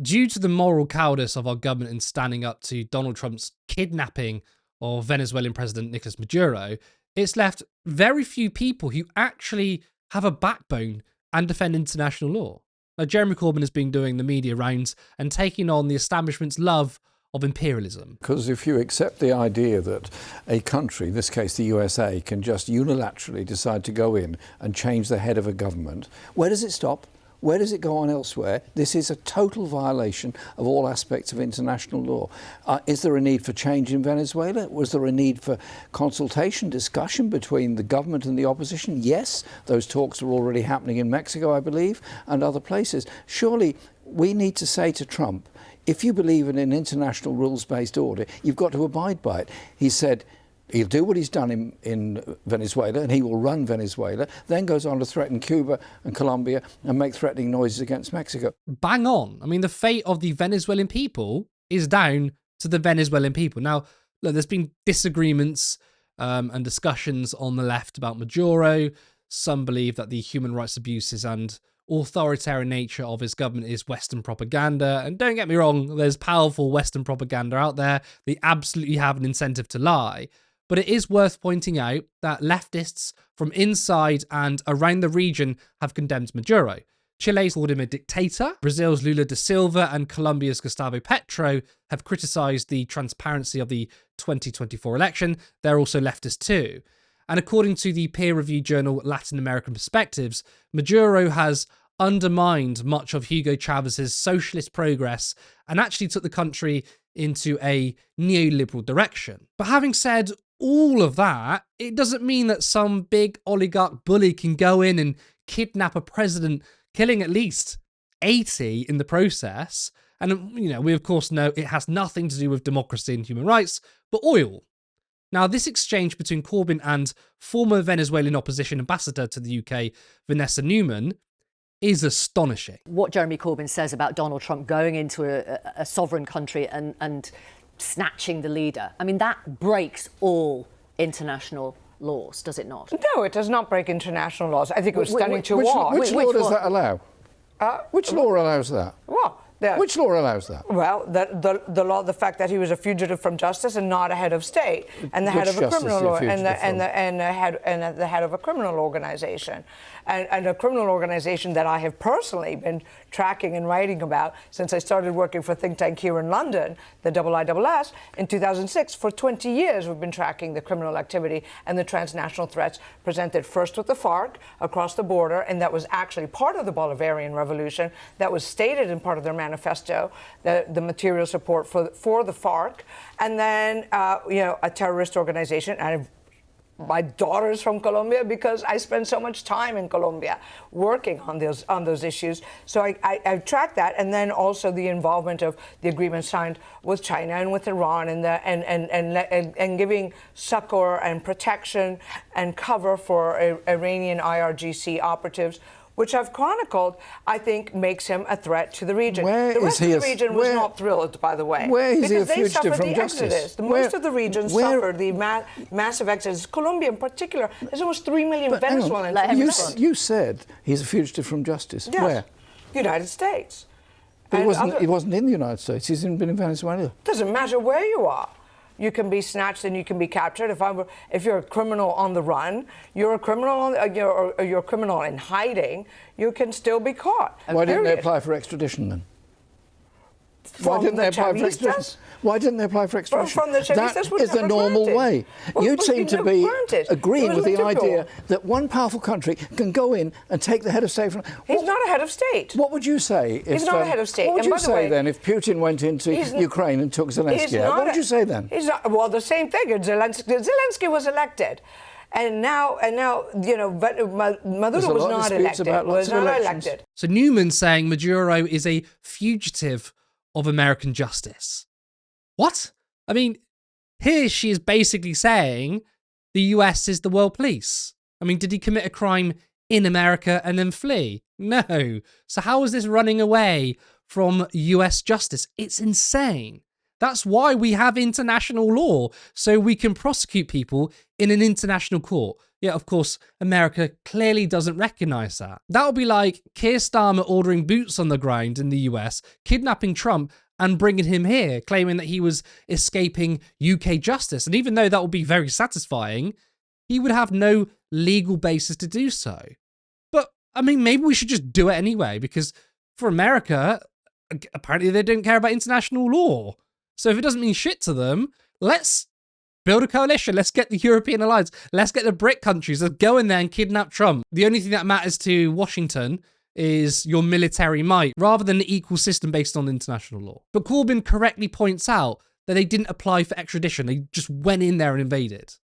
Due to the moral cowardice of our government in standing up to Donald Trump's kidnapping of Venezuelan President Nicolas Maduro, it's left very few people who actually have a backbone and defend international law. Now, Jeremy Corbyn has been doing the media rounds and taking on the establishment's love of imperialism. Because if you accept the idea that a country, in this case the USA, can just unilaterally decide to go in and change the head of a government, where does it stop? Where does it go on elsewhere? This is a total violation of all aspects of international law. Is there a need for change in Venezuela? Was there a need for consultation, discussion between the government and the opposition? Yes, those talks are already happening in Mexico, I believe, and other places. Surely we need to say to Trump, if you believe in an international rules-based order, you've got to abide by it. He said he'll do what he's done in Venezuela, and he will run Venezuela, then goes on to threaten Cuba and Colombia and make threatening noises against Mexico. Bang on. I mean, the fate of the Venezuelan people is down to the Venezuelan people. Now, look, there's been disagreements and discussions on the left about Maduro. Some believe that the human rights abuses and authoritarian nature of his government is Western propaganda. And don't get me wrong, there's powerful Western propaganda out there. They absolutely have an incentive to lie. But it is worth pointing out that leftists from inside and around the region have condemned Maduro. Chile's called him a dictator. Brazil's Lula da Silva and Colombia's Gustavo Petro have criticised the transparency of the 2024 election. They're also leftist too. And according to the peer-reviewed journal Latin American Perspectives, Maduro has undermined much of Hugo Chavez's socialist progress and actually took the country into a neoliberal direction. But having said all of that, it doesn't mean that some big oligarch bully can go in and kidnap a president, killing at least 80 in the process. And, you know, we of course know it has nothing to do with democracy and human rights, but oil. Now, this exchange between Corbyn and former Venezuelan opposition ambassador to the UK, Vanessa Newman, is astonishing. What Jeremy Corbyn says about Donald Trump going into a sovereign country and snatching the leader, I mean, that breaks all international laws, does it not? No, it does not break international laws. I think it was stunning to watch. Which law does that allow? Which law allows that? Well, which law allows that? Well, the law, the fact that he was a fugitive from justice and not a head of state, and the head of a criminal law, and the head of a criminal organization, and a criminal organization that I have personally been tracking and writing about since I started working for a think tank here in London, the IISS, in 2006. For 20 years, we've been tracking the criminal activity and the transnational threats presented first with the FARC across the border, and that was actually part of the Bolivarian Revolution. That was stated in part of their manifesto, the material support for the FARC, and then a terrorist organization. And my daughter's from Colombia because I spend so much time in Colombia working on those issues. So I tracked that, and then also the involvement of the agreement signed with China and with Iran, and giving succor and protection and cover for Iranian IRGC operatives, which I've chronicled, I think makes him a threat to the region. The rest of the region was not thrilled, by the way. Where is he a fugitive from justice? Most of the region suffered the massive exodus. Colombia in particular, there's almost 3 million Venezuelans. You said he's a fugitive from justice. Yes. Where? United States. But he wasn't in the United States. He's been in Venezuela. Doesn't matter where you are. You can be snatched and you can be captured. If you're a criminal on the run, you're a criminal you're a criminal in hiding, you can still be caught. Why didn't they apply for extradition then? Why didn't they apply for extradition? Why didn't they apply for extradition? From the Chavistas that is the normal way. You seem to be agreeing with the idea that one powerful country can go in and take the head of state. He's not a head of state. What would you say if... He's not a head of state. What would you say then if Putin went into Ukraine and took Zelensky out? What would you say then? Well, the same thing. Zelensky was elected. And now, Maduro was not elected. So Newman's saying Maduro is a fugitive of American justice. What? I mean, here she is basically saying the US is the world police. I mean, did he commit a crime in America and then flee? No. So how is this running away from US justice? It's insane. That's why we have international law, so we can prosecute people in an international court. Yeah, of course, America clearly doesn't recognize that. That would be like Keir Starmer ordering boots on the ground in the US, kidnapping Trump and bringing him here, claiming that he was escaping UK justice. And even though that would be very satisfying, he would have no legal basis to do so. But, I mean, maybe we should just do it anyway, because for America, apparently they don't care about international law. So if it doesn't mean shit to them, let's build a coalition. Let's get the European alliance. Let's get the BRIC countries. Let's go in there and kidnap Trump. The only thing that matters to Washington is your military might, rather than an equal system based on international law. But Corbyn correctly points out that they didn't apply for extradition. They just went in there and invaded.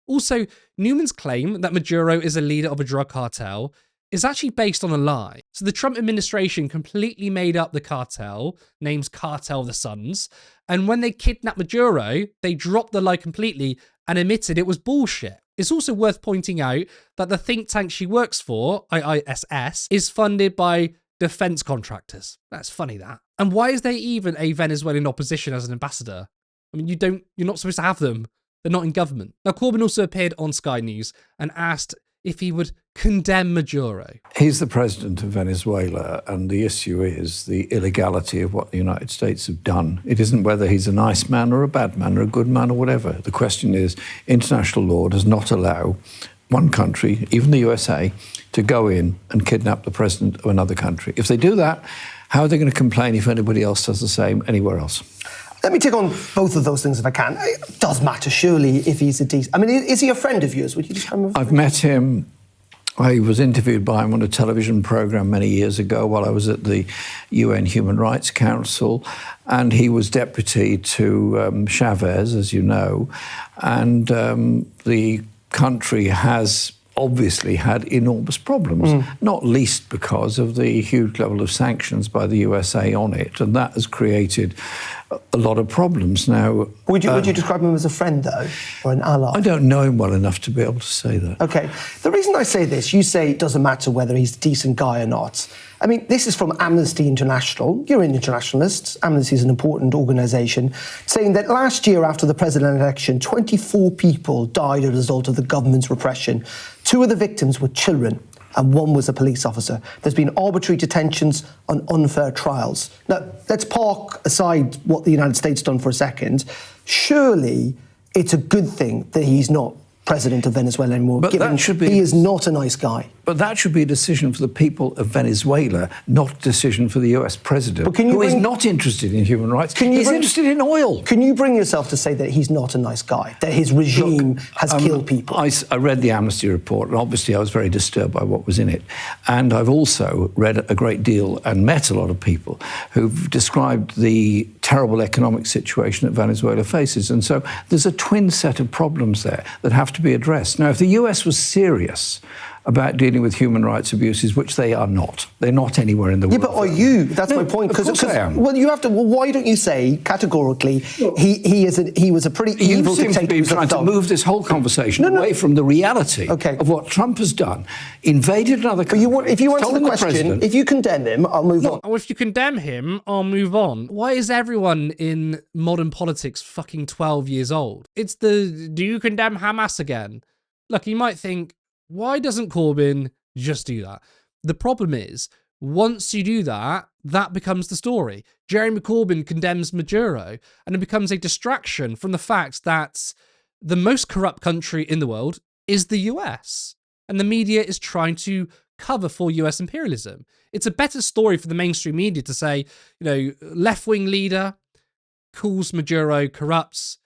Also, Newman's claim that Maduro is a leader of a drug cartel is actually based on a lie. So the Trump administration completely made up the cartel, named Cartel of the Suns, and when they kidnapped Maduro, they dropped the lie completely and admitted it was bullshit. It's also worth pointing out that the think tank she works for, IISS, is funded by defense contractors. That's funny, that. And why is there even a Venezuelan opposition as an ambassador? I mean, you're not supposed to have them. They're not in government. Now, Corbyn also appeared on Sky News and asked if he would condemn Maduro. He's the president of Venezuela, and the issue is the illegality of what the United States have done. It isn't whether he's a nice man or a bad man or a good man or whatever. The question is, international law does not allow one country, even the USA, to go in and kidnap the president of another country. If they do that, how are they going to complain if anybody else does the same anywhere else? Let me take on both of those things if I can. It does matter, surely, if he's a decent... I mean, is he a friend of yours? Would you describe him? I've met him. I was interviewed by him on a television programme many years ago while I was at the UN Human Rights Council, and he was deputy to Chavez, as you know, and the country has obviously had enormous problems, not least because of the huge level of sanctions by the USA on it, and that has created a lot of problems. Now, would you describe him as a friend, though, or an ally? I don't know him well enough to be able to say that. OK. The reason I say this, you say it doesn't matter whether he's a decent guy or not. I mean, this is from Amnesty International. You're an internationalist. Amnesty is an important organisation, saying that last year after the presidential election, 24 people died as a result of the government's repression. 2 of the victims were children, and 1 was a police officer. There's been arbitrary detentions on unfair trials. Now, let's park aside what the United States done for a second. Surely it's a good thing that he's not president of Venezuela anymore, but given that should be, he is not a nice guy. But that should be a decision for the people of Venezuela, not a decision for the US president, who is not interested in human rights. He's interested in oil. Can you bring yourself to say that he's not a nice guy, that his regime has killed people? I read the Amnesty report, and obviously I was very disturbed by what was in it. And I've also read a great deal and met a lot of people who've described the terrible economic situation that Venezuela faces. And so there's a twin set of problems there that have to be addressed. Now, if the US was serious about dealing with human rights abuses, which they are not. They're not anywhere in the world. Yeah, but are you? That's my point. Of course I am. Well, you have to. Well, why don't you say categorically he was a pretty evil dictator? You seem to be trying to move this whole conversation away from the reality of what Trump has done. Invaded another country. If you answer the question, if you condemn him, I'll move on. Oh, if you condemn him, I'll move on. Why is everyone in modern politics fucking 12 years old? It's the, do you condemn Hamas again? Look, you might think, why doesn't Corbyn just do that? The problem is, once you do that, that becomes the story. Jeremy Corbyn condemns Maduro, and it becomes a distraction from the fact that the most corrupt country in the world is the US. And the media is trying to cover for US imperialism. It's a better story for the mainstream media to say, left-wing leader calls Maduro, corrupts,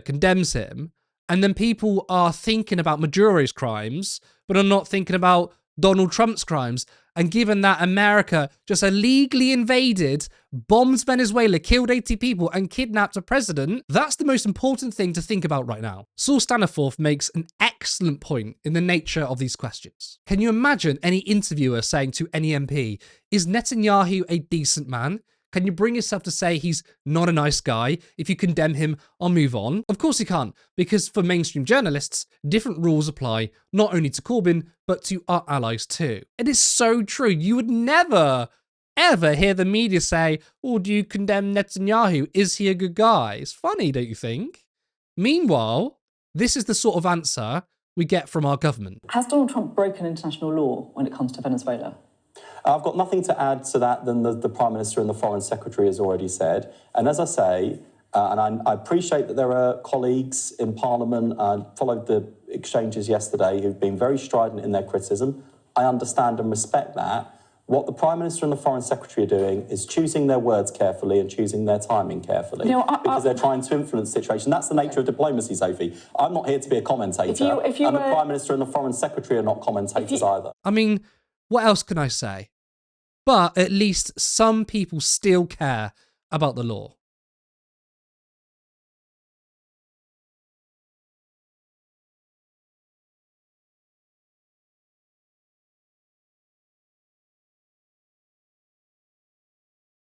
condemns him, and then people are thinking about Maduro's crimes, but are not thinking about Donald Trump's crimes. And given that America just illegally invaded, bombed Venezuela, killed 80 people, and kidnapped a president, that's the most important thing to think about right now. Saul Staniforth makes an excellent point in the nature of these questions. Can you imagine any interviewer saying to any MP, is Netanyahu a decent man? Can you bring yourself to say he's not a nice guy? If you condemn him, I'll move on. Of course you can't, because for mainstream journalists, different rules apply not only to Corbyn, but to our allies too. It is so true. You would never, ever hear the media say, oh, do you condemn Netanyahu? Is he a good guy? It's funny, don't you think? Meanwhile, this is the sort of answer we get from our government. Has Donald Trump broken international law when it comes to Venezuela? I've got nothing to add to that than the Prime Minister and the Foreign Secretary has already said. And as I say, and I appreciate that there are colleagues in Parliament, I followed the exchanges yesterday, who've been very strident in their criticism. I understand and respect that. What the Prime Minister and the Foreign Secretary are doing is choosing their words carefully and choosing their timing carefully, because they're trying to influence the situation. That's the nature of diplomacy, Sophie. I'm not here to be a commentator, and the Prime Minister and the Foreign Secretary are not commentators either. I mean, what else can I say? But at least some people still care about the law.